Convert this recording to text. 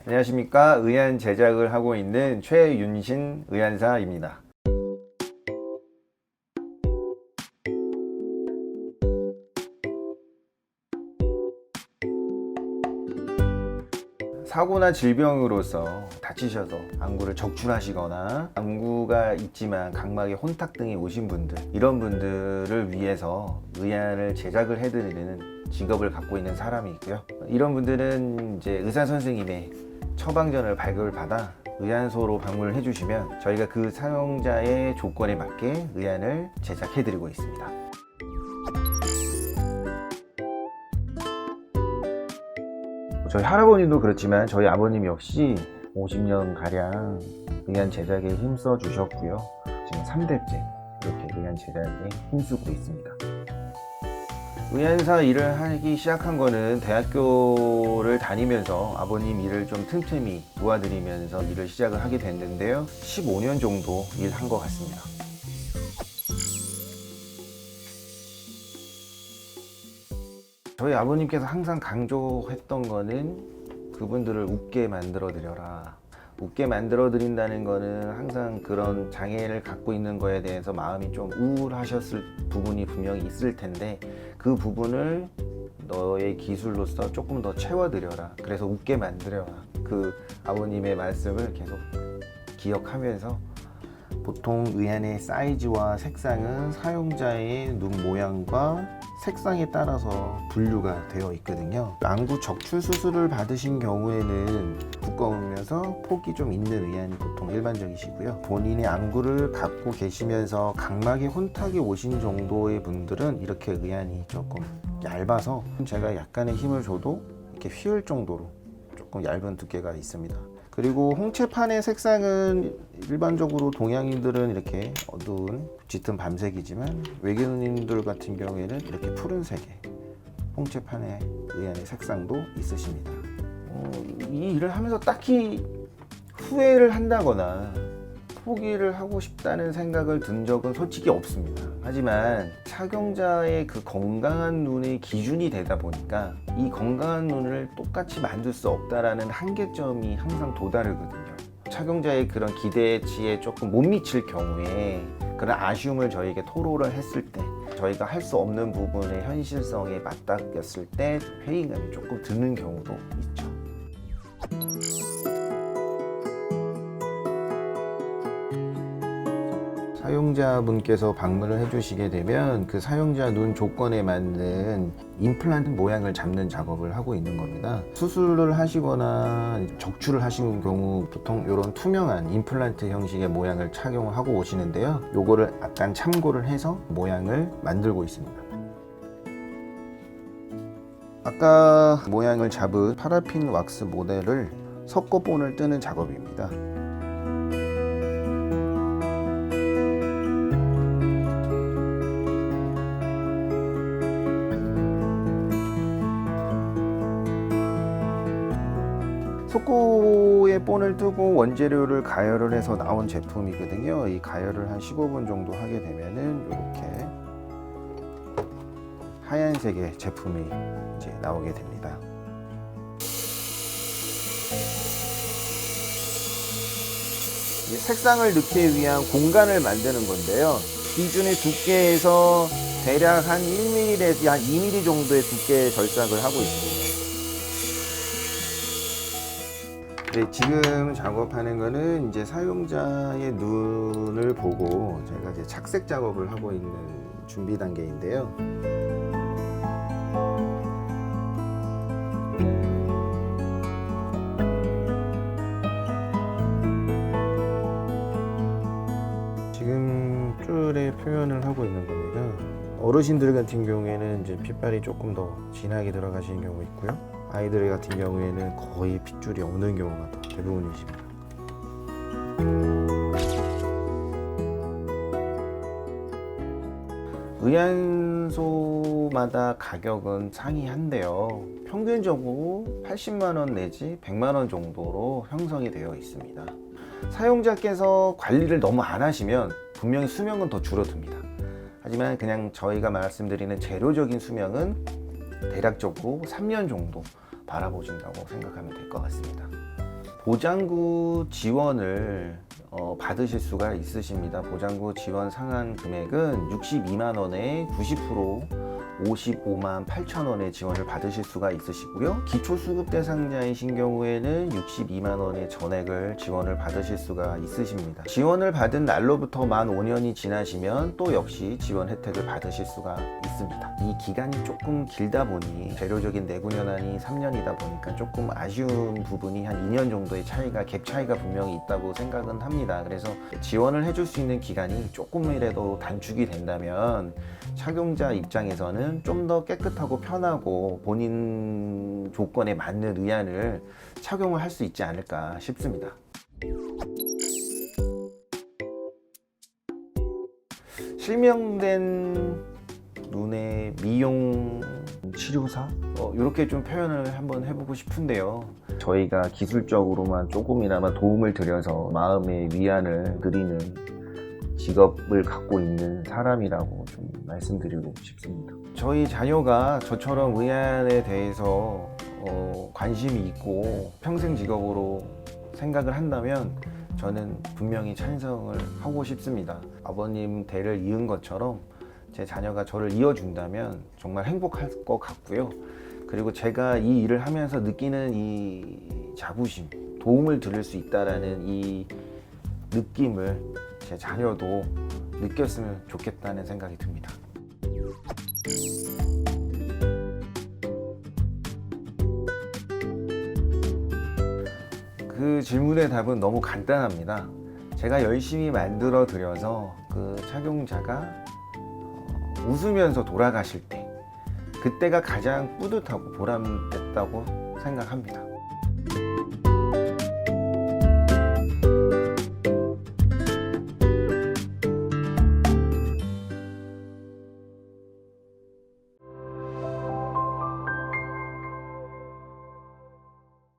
안녕하십니까. 의안 제작을 하고 있는 최윤신 의안사입니다. 사고나 질병으로서 다치셔서 안구를 적출하시거나 안구가 있지만 각막에 혼탁 등이 오신 분들, 이런 분들을 위해서 의안을 제작을 해드리는 직업을 갖고 있는 사람이 있고요. 이런 분들은 이제 의사 선생님의 처방전을 발급받아 의안소로 방문을 해주시면 저희가 그 사용자의 조건에 맞게 의안을 제작해드리고 있습니다. 저희 할아버님도 그렇지만 저희 아버님 역시 50년 가량 의안 제작에 힘써 주셨고요. 지금 3대째 이렇게 의안 제작에 힘쓰고 있습니다. 의안사 일을 하기 시작한 거는 대학교를 다니면서 아버님 일을 좀 틈틈이 도와드리면서 일을 시작을 하게 됐는데요. 15년 정도 일한 것 같습니다. 저희 아버님께서 항상 강조했던 거는 그분들을 웃게 만들어 드려라. 웃게 만들어 드린다는 거는 항상 그런 장애를 갖고 있는 거에 대해서 마음이 좀 우울하셨을 부분이 분명히 있을 텐데 그 부분을 너의 기술로서 조금 더 채워드려라. 그래서 웃게 만들어라. 그 아버님의 말씀을 계속 기억하면서 보통 의안의 사이즈와 색상은 사용자의 눈 모양과 색상에 따라서 분류가 되어 있거든요. 안구 적출 수술을 받으신 경우에는 두꺼우면서 폭이 좀 있는 의안이 보통 일반적이시고요. 본인이 안구를 갖고 계시면서 각막에 혼탁이 오신 정도의 분들은 이렇게 의안이 조금 얇아서 제가 약간의 힘을 줘도 이렇게 휘을 정도로 조금 얇은 두께가 있습니다. 그리고 홍채판의 색상은 일반적으로 동양인들은 이렇게 어두운 짙은 밤색이지만 외계인들 같은 경우에는 이렇게 푸른색의 홍채판의 의안의 색상도 있으십니다. 이 일을 하면서 딱히 후회를 한다거나 포기를 하고 싶다는 생각을 든 적은 솔직히 없습니다. 하지만 착용자의 그 건강한 눈의 기준이 되다 보니까 이 건강한 눈을 똑같이 만들 수 없다라는 한계점이 항상 도다르거든요. 착용자의 그런 기대치에 조금 못 미칠 경우에 그런 아쉬움을 저에게 토로를 했을 때 저희가 할 수 없는 부분의 현실성에 맞닥뜨렸을 때 회의감이 조금 드는 경우도 있죠. 사용자분께서 방문을 해주시게 되면 그 사용자 눈 조건에 맞는 임플란트 모양을 잡는 작업을 하고 있는 겁니다. 수술을 하시거나 적출을 하시는 경우 보통 이런 투명한 임플란트 형식의 모양을 착용하고 오시는데요. 요거를 약간 참고를 해서 모양을 만들고 있습니다. 아까 모양을 잡은 파라핀 왁스 모델을 섞어 본을 뜨는 작업입니다. 속고에 본을 뜨고 원재료를 가열을 해서 나온 제품이거든요. 이 가열을 한 15분 정도 하게 되면은 이렇게 하얀색의 제품이 이제 나오게 됩니다. 색상을 넣기 위한 공간을 만드는 건데요. 기준의 두께에서 대략 한 1mm에서 한 2mm 정도의 두께의 절삭을 하고 있습니다. 네, 지금 작업하는 거는 이제 사용자의 눈을 보고 제가 이제 착색 작업을 하고 있는 준비 단계인데요. 지금 줄에 표현을 하고 있는 겁니다. 어르신들 같은 경우에는 이제 핏발이 조금 더 진하게 들어가시는 경우 있고요. 아이들 같은 경우에는 거의 핏줄이 없는 경우가 더 대부분이십니다. 의안소마다 가격은 상이한데요. 평균적으로 80만원 내지 100만원 정도로 형성이 되어 있습니다. 사용자께서 관리를 너무 안 하시면 분명히 수명은 더 줄어듭니다. 하지만 그냥 저희가 말씀드리는 재료적인 수명은 대략적으로 3년 정도 바라보신다고 생각하면 될 것 같습니다. 보장구 지원을 받으실 수가 있으십니다. 보장구 지원 상한 금액은 62만 원에 90% 55만 8천 원의 지원을 받으실 수가 있으시고요. 기초수급 대상자이신 경우에는 62만 원의 전액을 지원을 받으실 수가 있으십니다. 지원을 받은 날로부터 만 5년이 지나시면 또 역시 지원 혜택을 받으실 수가 있습니다. 이 기간이 조금 길다 보니 재료적인 내구년한이 3년이다 보니까 조금 아쉬운 부분이 한 2년 정도의 차이가, 갭 차이가 분명히 있다고 생각은 합니다. 그래서 지원을 해줄 수 있는 기간이 조금이라도 단축이 된다면 착용자 입장에서는 좀 더 깨끗하고 편하고 본인 조건에 맞는 의안을 착용을 할 수 있지 않을까 싶습니다. 실명된 눈의 미용 치료사? 이렇게 좀 표현을 한번 해보고 싶은데요. 저희가 기술적으로만 조금이나마 도움을 드려서 마음의 위안을 드리는 직업을 갖고 있는 사람이라고 좀 말씀드리고 싶습니다. 저희 자녀가 저처럼 의안에 대해서 관심이 있고 평생 직업으로 생각을 한다면 저는 분명히 찬성을 하고 싶습니다. 아버님 대를 이은 것처럼 제 자녀가 저를 이어준다면 정말 행복할 것 같고요. 그리고 제가 이 일을 하면서 느끼는 이 자부심, 도움을 드릴 수 있다라는 이 느낌을 제 자녀도 느꼈으면 좋겠다는 생각이 듭니다. 그 질문의 답은 너무 간단합니다. 제가 열심히 만들어 드려서 그 착용자가 웃으면서 돌아가실 때, 그때가 가장 뿌듯하고 보람됐다고 생각합니다.